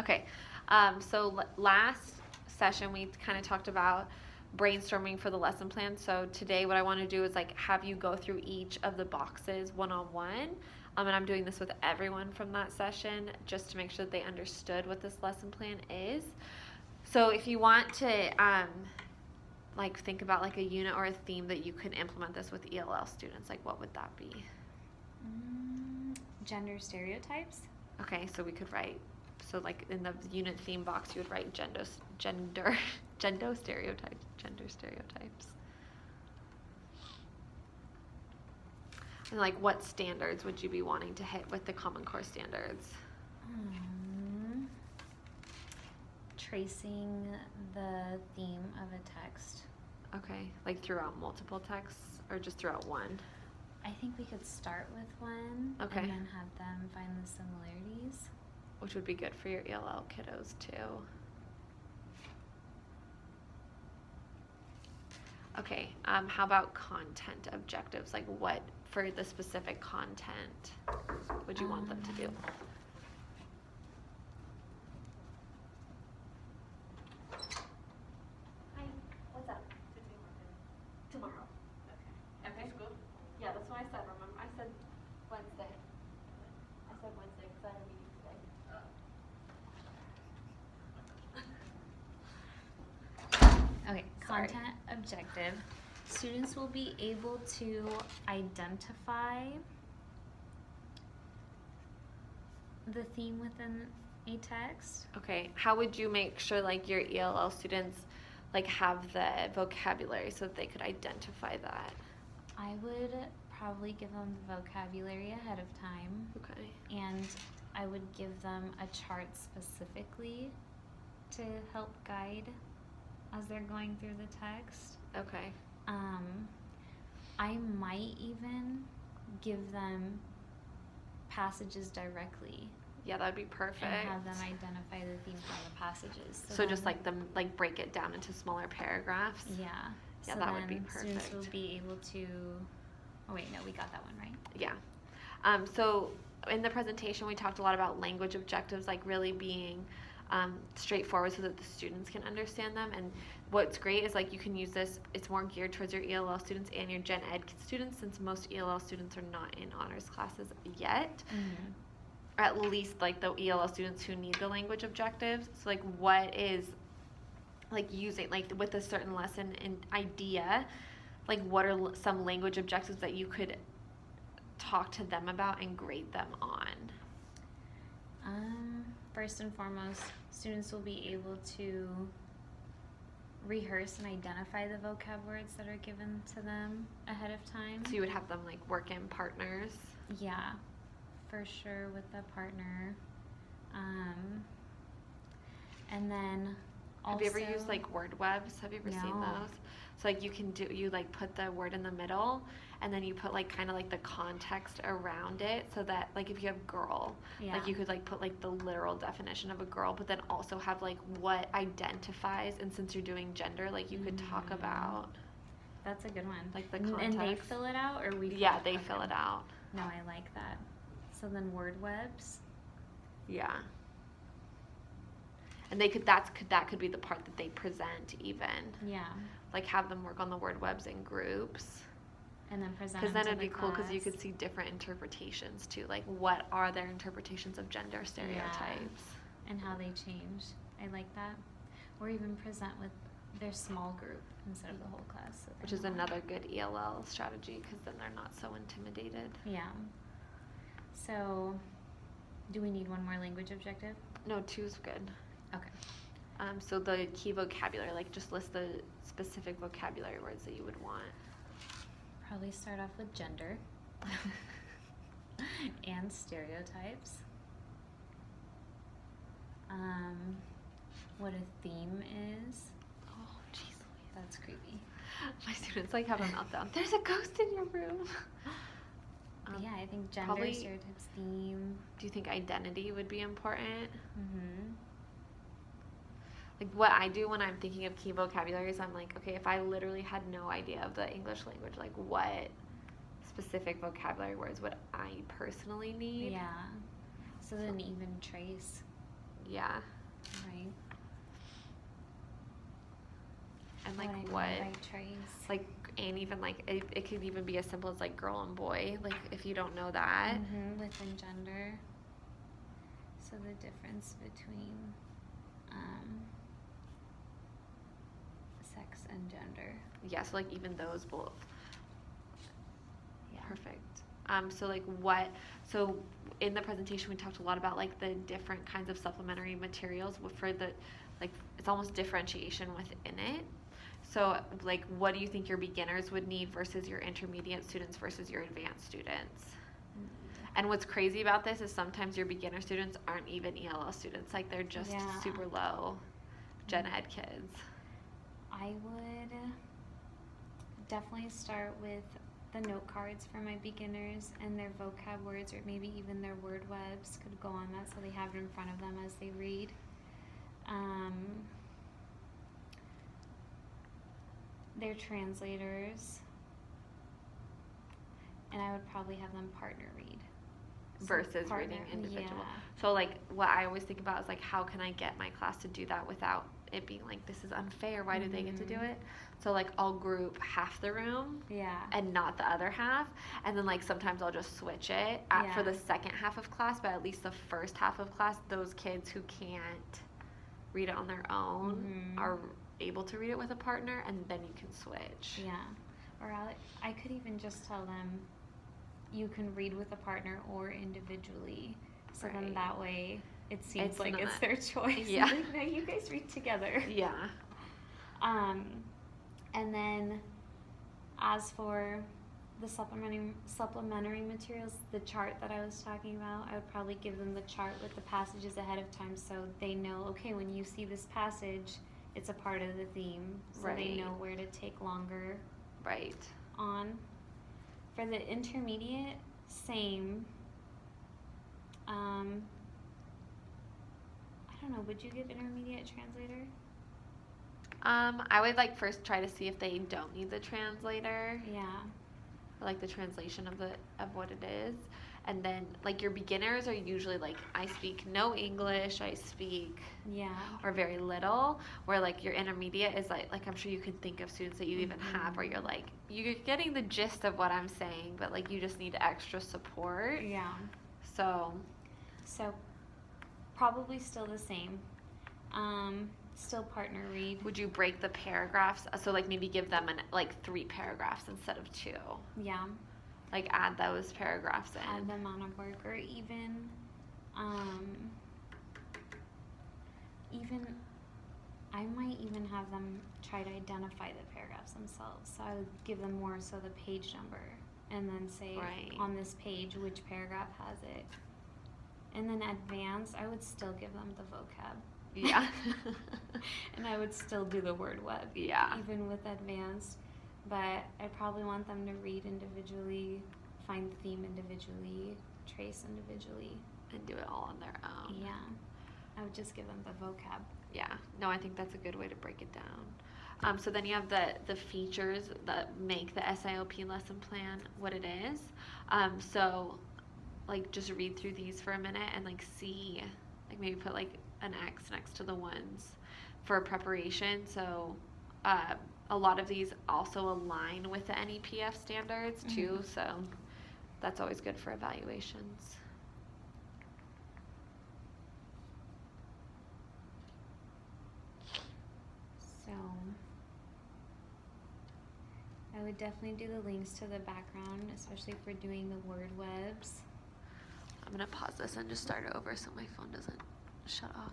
Okay. So last session we kind of talked about brainstorming for the lesson plan. So today what I want to do is like have you go through each of the boxes one-on-one. And I'm doing this with everyone from that session just to make sure that they understood what this lesson plan is. So if you want to like think about like a unit or a theme that you could implement this with ELL students, like what would that be? Gender stereotypes. Okay, so we could write, so like in the unit theme box, you would write gender stereotypes, gender stereotypes. And like what standards would you be wanting to hit with the Common Core standards? Tracing the theme of a text. Okay, like throughout multiple texts or just throughout one? I think we could start with one, Okay, and then have them find the similarities. which would be good for your ELL kiddos too. Okay, how about content objectives? Like what, for the specific content, would you want them to do? Hi, what's up? Tomorrow. Okay. Okay. School? Yeah, that's what I said, remember? I said Wednesday. I said Wednesday because I had a meeting today. Okay, Sorry. content objective. Students will be able to identify the theme within a text. Okay, how would you make sure like your ELL students like have the vocabulary so that they could identify that? I would probably give them the vocabulary ahead of time, Okay. and I would give them a chart specifically to help guide as they're going through the text. Okay. I might even give them passages directly Yeah, that'd be perfect. and have them identify the theme from the passages. So just then- like them like break it down into smaller paragraphs. Yeah. Yeah, So that would be then students will perfect. be able to. Oh wait, no, we got that one right. Yeah. So in the presentation, we talked a lot about language objectives, like really being straightforward so that the students can understand them. And what's great is like you can use this, it's more geared towards your ELL students and your Gen Ed students, since most ELL students are not in honors classes yet. Mm-hmm. Or at least like the ELL students who need the language objectives. So like what is like using like with a certain lesson and idea, like what are some language objectives that you could talk to them about and grade them on? First and foremost, students will be able to rehearse and identify the vocab words that are given to them ahead of time. So you would have them like work in partners. Yeah, for sure, with the partner. And then also, Have you ever used like word webs? Have you ever seen No. those? So like you like put the word in the middle and then you put like kind of like the context around it, so that like if you have girl, yeah. like you could like put like the literal definition of a girl, but then also have like what identifies, and since you're doing gender, like you could talk about That's a good one. like the And they context. fill it out, or we? Yeah, they fill it out. No, I like that. So then word webs. Yeah. And they could that could be the part that they present even. Yeah. Like have them work on the word webs in groups. And then present. Because then them it'd to be the cool because you class. could see different interpretations too. Like what are their interpretations of gender stereotypes? And how they change. I like that. Or even present with their small group instead of the whole class. So Which they're is not- another good ELL strategy, because then they're not so intimidated. Yeah. So, do we need one more language objective? No, two's good. Okay. So the key vocabulary, like just list the specific vocabulary words that you would want. Probably start off with gender and stereotypes. What a theme is. Oh, jeez Louise. That's creepy. My students like have a meltdown. There's a ghost in your room. Yeah, I think gender, probably- stereotypes, theme. Do you think identity would be important? Mm-hmm. Like what I do when I'm thinking of key vocabulary is I'm like, okay, if I literally had no idea of the English language, like what specific vocabulary words would I personally need? Yeah. So then even trace Yeah. Right. And like I mean what? by trace. Like, and even like it could even be as simple as like girl and boy. Like if you don't know that. Within gender. So the difference between sex and gender. Yeah, so like even those both. Yeah. Perfect. So like so in the presentation we talked a lot about like the different kinds of supplementary materials for the, like it's almost differentiation within it. So like what do you think your beginners would need versus your intermediate students versus your advanced students? And what's crazy about this is sometimes your beginner students aren't even ELL students, like they're just super low gen ed kids. I would definitely start with the note cards for my beginners and their vocab words, or maybe even their word webs could go on that so they have it in front of them as they read. Their translators, and I would probably have them partner read. Versus reading individual. So like what I always think about is like how can I get my class to do that without it being like this is unfair, why do they get to do it? So like I'll group half the room and not the other half, and then like sometimes I'll just switch it for the second half of class, but at least the first half of class those kids who can't read it on their own are able to read it with a partner, and then you can switch. Or I could even just tell them you can read with a partner or individually, so then that way it seems like it's their choice. Like, no, you guys read together. And then as for the supplementary materials, the chart that I was talking about, I would probably give them the chart with the passages ahead of time so they know, okay, when you see this passage, it's a part of the theme, so they know where to take longer on. For the intermediate, same. I don't know, would you give intermediate translator? I would like first try to see if they don't need the translator. Or like the translation of what it is. And then like your beginners are usually like I speak no English, I speak or very little, where like your intermediate is like I'm sure you can think of students that you even have where you're like you're getting the gist of what I'm saying, but like you just need extra support. So probably still the same. Still partner read. Would you break the paragraphs? So like maybe give them like 3 paragraphs instead of 2. Like add those paragraphs in. Add them on a board, or even I might even have them try to identify the paragraphs themselves. So I would give them more so the page number, and then say on this page which paragraph has it. And then advanced, I would still give them the vocab. And I would still do the word web. Even with advanced. But I probably want them to read individually, find the theme individually, trace individually. And do it all on their own. I would just give them the vocab. No, I think that's a good way to break it down. So then you have the features that make the SIOP lesson plan what it is. So like just read through these for a minute and like see, like maybe put like an X next to the ones for preparation. So a lot of these also align with the NEPF standards too, so that's always good for evaluations. So I would definitely do the links to the background, especially for doing the word webs. I'm gonna pause this and just start over so my phone doesn't shut off.